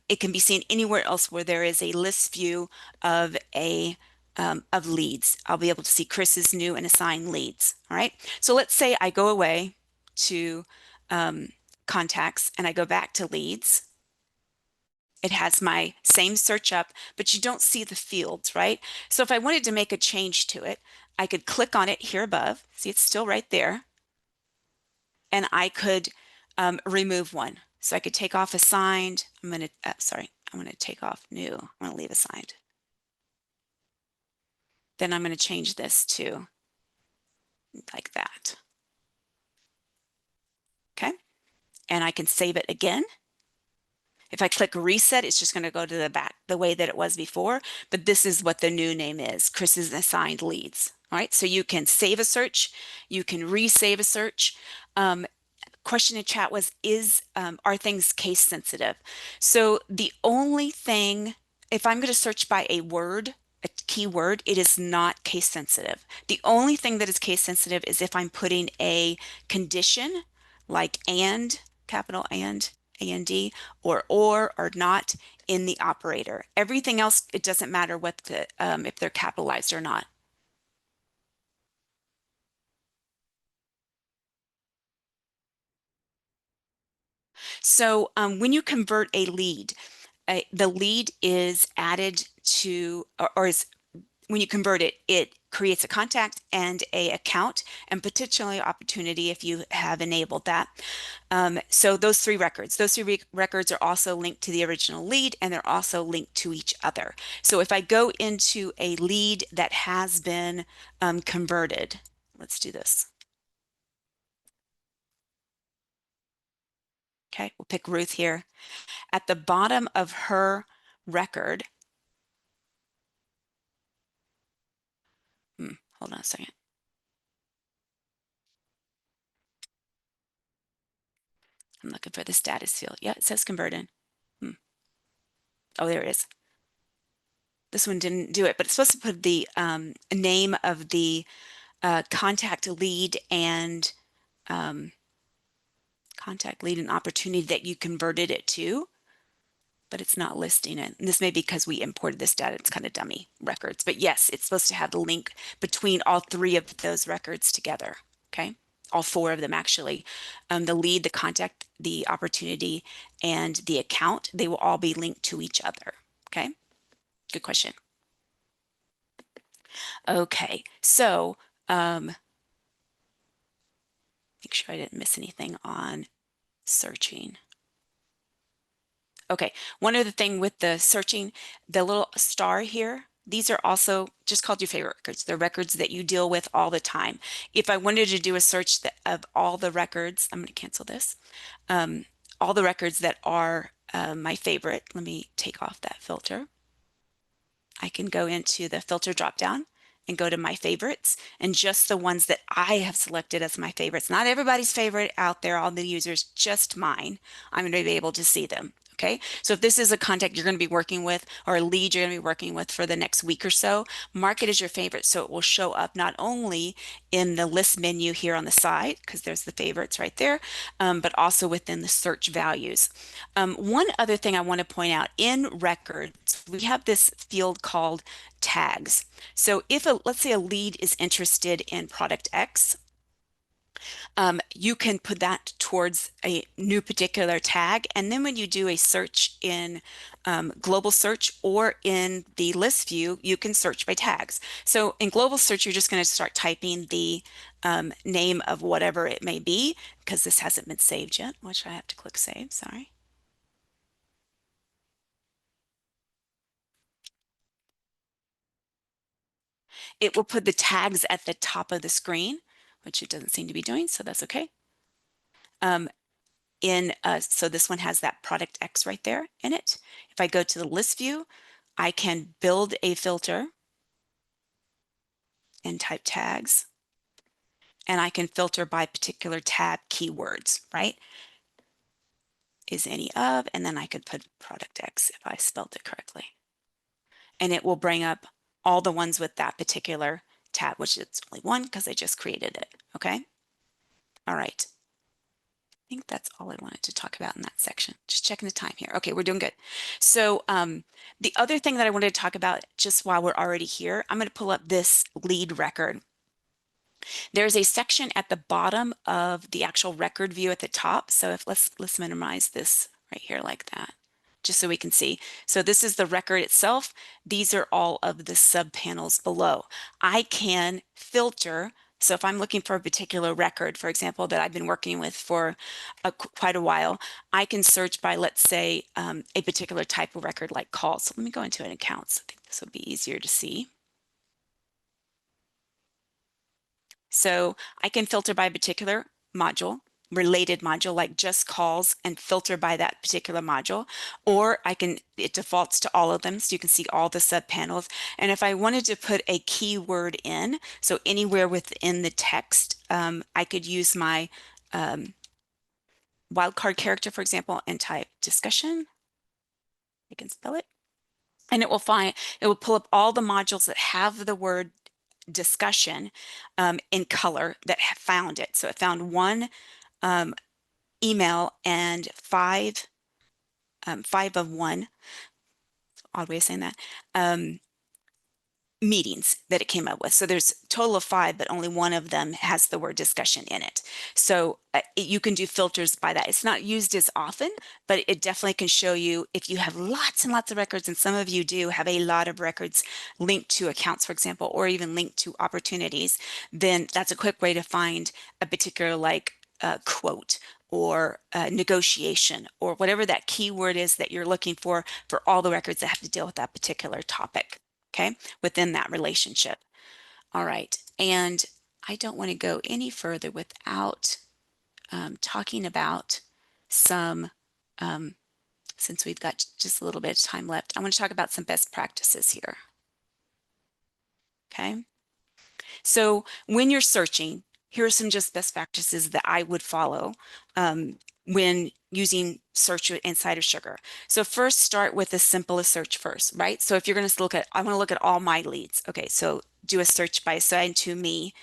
Speaker 1: it can be seen anywhere else where there is a list view of a of leads. I'll be able to see Chris's new and assigned leads. All right, so let's say I go away to contacts and I go back to leads. It has my same search up, but you don't see the fields, right? So if I wanted to make a change to it, I could click on it here above. See, it's still right there. And I could remove one. So I could take off assigned. I'm going to, sorry, I'm going to take off new. I'm going to leave assigned. Then I'm going to change this to like that. Okay. And I can save it again. If I click reset, it's just going to go to the back the way that it was before, but this is what the new name is, Chris's assigned leads. All right, so you can save a search, you can resave a search. Question in chat was, are things case sensitive? So the only thing, if I'm going to search by a word, a keyword, it is not case sensitive. The only thing that is case sensitive is if I'm putting a condition like and, capital and, or not in the operator. Everything else, it doesn't matter what the if they're capitalized or not. So when you convert a lead, the lead is added to, or is when you convert it, it creates a contact and a account and potentially opportunity if you have enabled that. So those three records are also linked to the original lead, and they're also linked to each other. So if I go into a lead that has been converted, let's do this. Okay, we'll pick Ruth here. At the bottom of her record, hold on a second. I'm looking for the status field. Yeah, it says converted. Oh, there it is. This one didn't do it, but it's supposed to put the name of the contact lead and opportunity that you converted it to, but it's not listing it. And this may be because we imported this data. It's kind of dummy records, but yes, it's supposed to have the link between all three of those records together. Okay. All four of them actually. The lead, the contact, the opportunity, and the account, they will all be linked to each other. Okay. Good question. Okay. So, make sure I didn't miss anything on searching. Okay, one other thing with the searching, the little star here, these are also just called your favorite records. They're records that you deal with all the time. If I wanted to do a search of all the records, I'm going to cancel this, all the records that are my favorite, let me take off that filter. I can go into the filter dropdown and go to my favorites, and just the ones that I have selected as my favorites. Not everybody's favorite out there, all the users, just mine. I'm going to be able to see them. Okay, so if this is a contact you're going to be working with or a lead you're going to be working with for the next week or so, mark it as your favorite so it will show up not only in the list menu here on the side, because there's the favorites right there, but also within the search values. One other thing I want to point out, in records, we have this field called tags. So if let's say a lead is interested in product X, you can put that towards a new particular tag. And then when you do a search in global search or in the list view, you can search by tags. So in global search, you're just going to start typing the name of whatever it may be, because this hasn't been saved yet, which I have to click save, sorry. It will put the tags at the top of the screen, which it doesn't seem to be doing, so that's okay. So this one has that product X right there in it. If I go to the list view, I can build a filter and type tags, and I can filter by particular tab keywords, right? Is any of, and then I could put product X if I spelled it correctly. And it will bring up all the ones with that particular tab, which is only one because I just created it, okay? All right. I think that's all I wanted to talk about in that section. Just checking the time here. Okay, we're doing good. So the other thing that I wanted to talk about just while we're already here, I'm going to pull up this lead record. There's a section at the bottom of the actual record view at the top. So if let's minimize this right here like that, just so we can see. So this is the record itself. These are all of the sub panels below. I can filter. So if I'm looking for a particular record, for example, that I've been working with for quite a while, I can search by, let's say, a particular type of record like calls. So let me go into an accounts. I think this will be easier to see. So I can filter by a particular module, related module, like just calls, and filter by that particular module, or it defaults to all of them, so you can see all the sub panels. And if I wanted to put a keyword in, so anywhere within the text, I could use my wildcard character, for example, and type discussion. I can spell it. And it will pull up all the modules that have the word discussion in color that have found it. So it found one email and five of one, odd way of saying that, meetings that it came up with. So there's a total of 5, but only one of them has the word discussion in it. So you can do filters by that. It's not used as often, but it definitely can show you if you have lots and lots of records, and some of you do have a lot of records linked to accounts, for example, or even linked to opportunities, then that's a quick way to find a particular quote or negotiation or whatever that keyword is that you're looking for all the records that have to deal with that particular topic, okay, within that relationship. All right, and I don't want to go any further without talking about some, since we've got just a little bit of time left, I want to talk about some best practices here, okay? So when you're searching, here are some just best practices that I would follow when using search inside of Sugar. So first, start with the simplest search first, right? So if you're going to look at, I want to look at all my leads. Okay, so do a search by assign to me,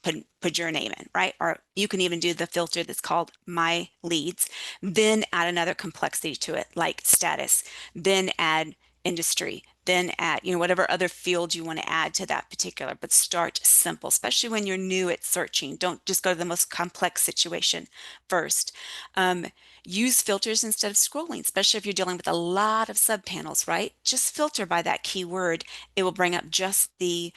Speaker 1: put your name in, right? Or you can even do the filter that's called my leads, then add another complexity to it, like status, then add industry, then add, whatever other field you want to add to that particular, but start simple, especially when you're new at searching. Don't just go to the most complex situation first. Use filters instead of scrolling, especially if you're dealing with a lot of subpanels, right? Just filter by that keyword. It will bring up just the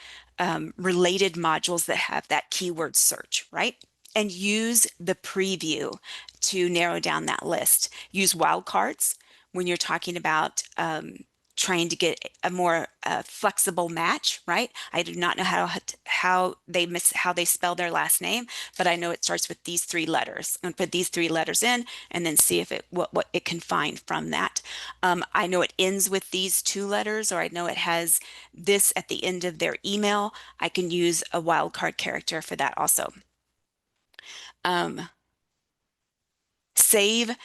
Speaker 1: related modules that have that keyword search, right? And use the preview to narrow down that list. Use wildcards when you're talking about trying to get a more flexible match, right? I do not know how they spell their last name, but I know it starts with these 3 letters. I'm gonna put these 3 letters in and then see if what it can find from that. I know it ends with these 2 letters, or I know it has this at the end of their email. I can use a wildcard character for that also. Save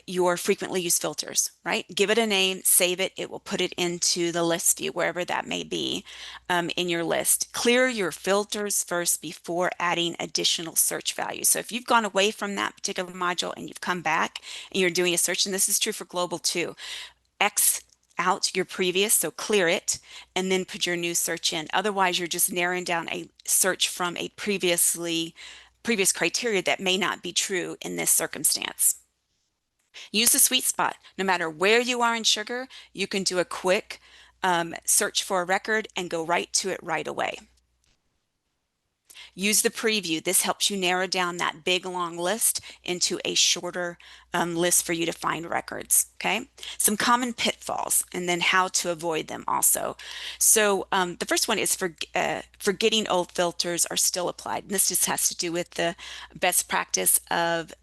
Speaker 1: your frequently used filters, right? Give it a name, save it. It will put it into the list view, wherever that may be in your list. Clear your filters first before adding additional search values. So if you've gone away from that particular module and you've come back and you're doing a search, and this is true for global too, X out your previous, so clear it, and then put your new search in. Otherwise, you're just narrowing down a search from a previous criteria that may not be true in this circumstance. Use the sweet spot. No matter where you are in Sugar, you can do a quick search for a record and go right to it right away. Use the preview. This helps you narrow down that big long list into a shorter list for you to find records. Okay, some common pitfalls and then how to avoid them also. So the first one is forgetting old filters are still applied. And this just has to do with the best practice of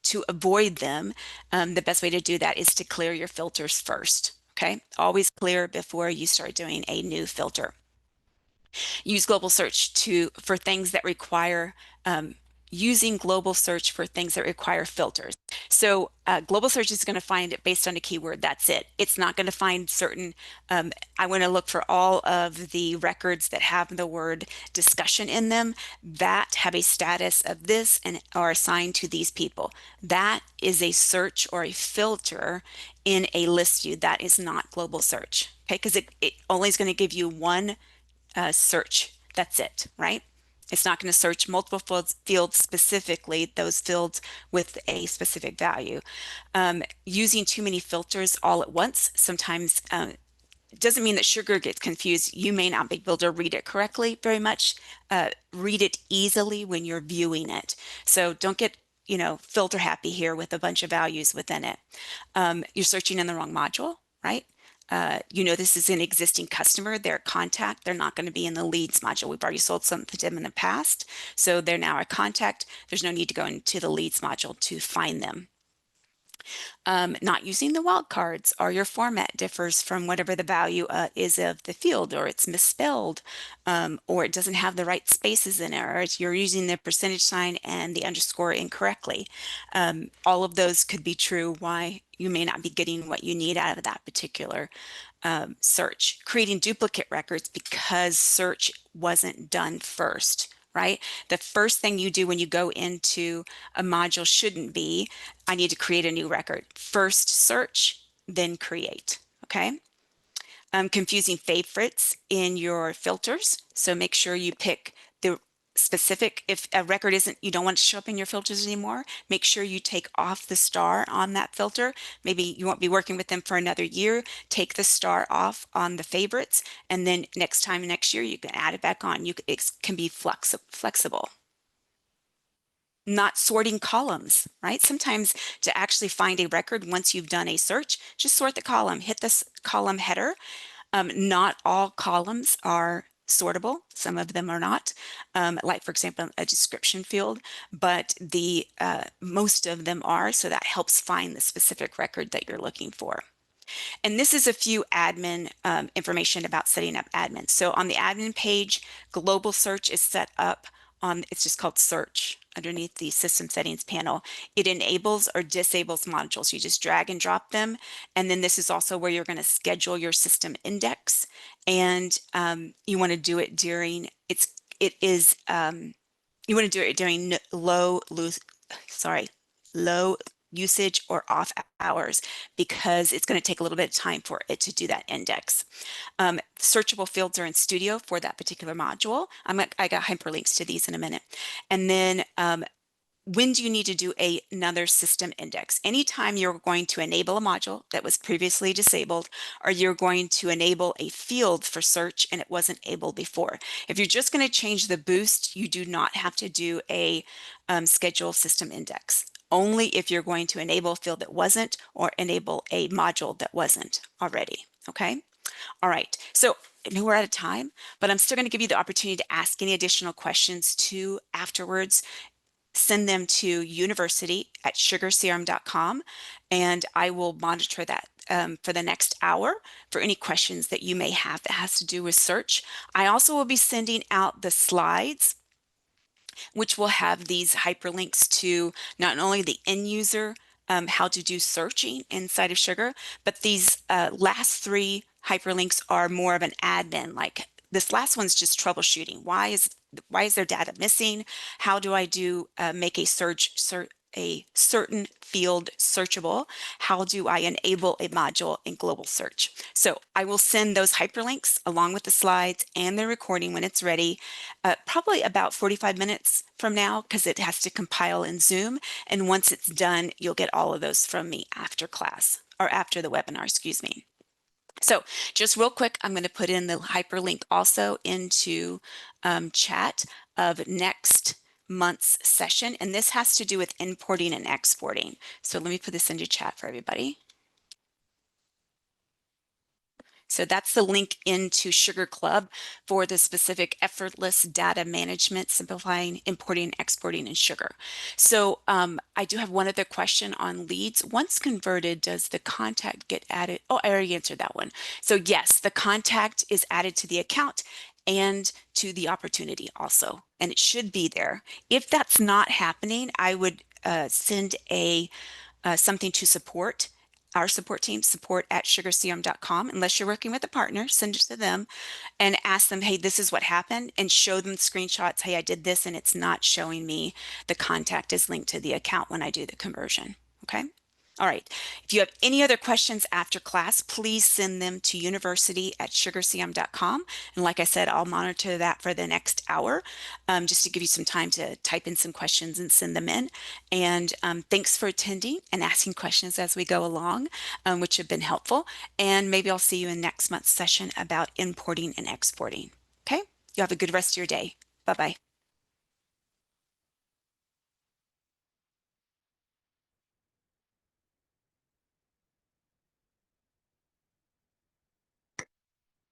Speaker 1: to avoid them. The best way to do that is to clear your filters first. Okay, always clear before you start doing a new filter. Use global search for things that require using global search for things that require filters. So global search is going to find it based on a keyword. That's it. It's not going to find certain, I want to look for all of the records that have the word discussion in them that have a status of this and are assigned to these people. That is a search or a filter in a list view. That is not global search. Okay, because it only is going to give you one search. That's it, right? It's not going to search multiple fields specifically, those fields with a specific value. Using too many filters all at once sometimes doesn't mean that Sugar gets confused. You may not be able to read it correctly very much. Read it easily when you're viewing it. So don't get filter happy here with a bunch of values within it. You're searching in the wrong module, right? This is an existing customer, their contact. They're not going to be in the leads module. We've already sold something to them in the past, so they're now a contact. There's no need to go into the leads module to find them. Not using the wildcards, or your format differs from whatever the value is of the field, or it's misspelled, or it doesn't have the right spaces in it, or you're using the percentage sign and the underscore incorrectly. All of those could be true why you may not be getting what you need out of that particular search. Creating duplicate records because search wasn't done first, right? The first thing you do when you go into a module shouldn't be, I need to create a new record. First search, then create, okay? confusing favorites in your filters. So make sure you pick the specific, if a record isn't, you don't want it to show up in your filters anymore, make sure you take off the star on that filter. Maybe you won't be working with them for another year. Take the star off on the favorites, and then next year, you can add it back on. It can be flexible. Not sorting columns, right? Sometimes to actually find a record, once you've done a search, just sort the column, hit this column header. Not all columns are sortable. Some of them are not, like for example, a description field, but the most of them are, so that helps find the specific record that you're looking for. And this is a few admin information about setting up admin. So on the admin page, global search is set up on, it's just called search underneath the system settings panel. It enables or disables modules. You just drag and drop them. And then this is also where you're going to schedule your system index. And you want to do it during, you want to do it during low usage or off hours, because it's going to take a little bit of time for it to do that index. Searchable fields are in Studio for that particular module. I got hyperlinks to these in a minute. And then when do you need to do another system index? Anytime you're going to enable a module that was previously disabled, or you're going to enable a field for search and it wasn't able before. If you're just going to change the boost, you do not have to do a schedule system index. Only if you're going to enable a field that wasn't, or enable a module that wasn't already, okay? All right, so I know we're out of time, but I'm still going to give you the opportunity to ask any additional questions too afterwards. Send them to university@sugarcrm.com, and I will monitor that for the next hour for any questions that you may have that has to do with search. I also will be sending out the slides, which will have these hyperlinks to not only the end user, how to do searching inside of Sugar, but these last three hyperlinks are more of an admin. Like this last one's just troubleshooting. Why is their data missing? How do I do make a a certain field searchable? How do I enable a module in global search? So I will send those hyperlinks along with the slides and the recording when it's ready, probably about 45 minutes from now, because it has to compile in Zoom. And once it's done, you'll get all of those from me after class, or after the webinar, excuse me. So just real quick, I'm going to put in the hyperlink also into chat of next month's session, and this has to do with importing and exporting. So let me put this into chat for everybody. So that's the link into Sugar Club for the specific effortless data management, simplifying, importing, exporting in Sugar. So I do have one other question on leads. Once converted, does the contact get added? Oh, I already answered that one. So yes, the contact is added to the account and to the opportunity also, and it should be there. If that's not happening, I would send something to support. Our support team, support@sugarcrm.com. Unless you're working with a partner, send it to them and ask them, hey, this is what happened, and show them screenshots. Hey, I did this and it's not showing me the contact is linked to the account when I do the conversion. Okay. All right. If you have any other questions after class, please send them to university@sugarcrm.com. And like I said, I'll monitor that for the next hour, just to give you some time to type in some questions and send them in. And thanks for attending and asking questions as we go along, which have been helpful. And maybe I'll see you in next month's session about importing and exporting. Okay? You have a good rest of your day. Bye-bye.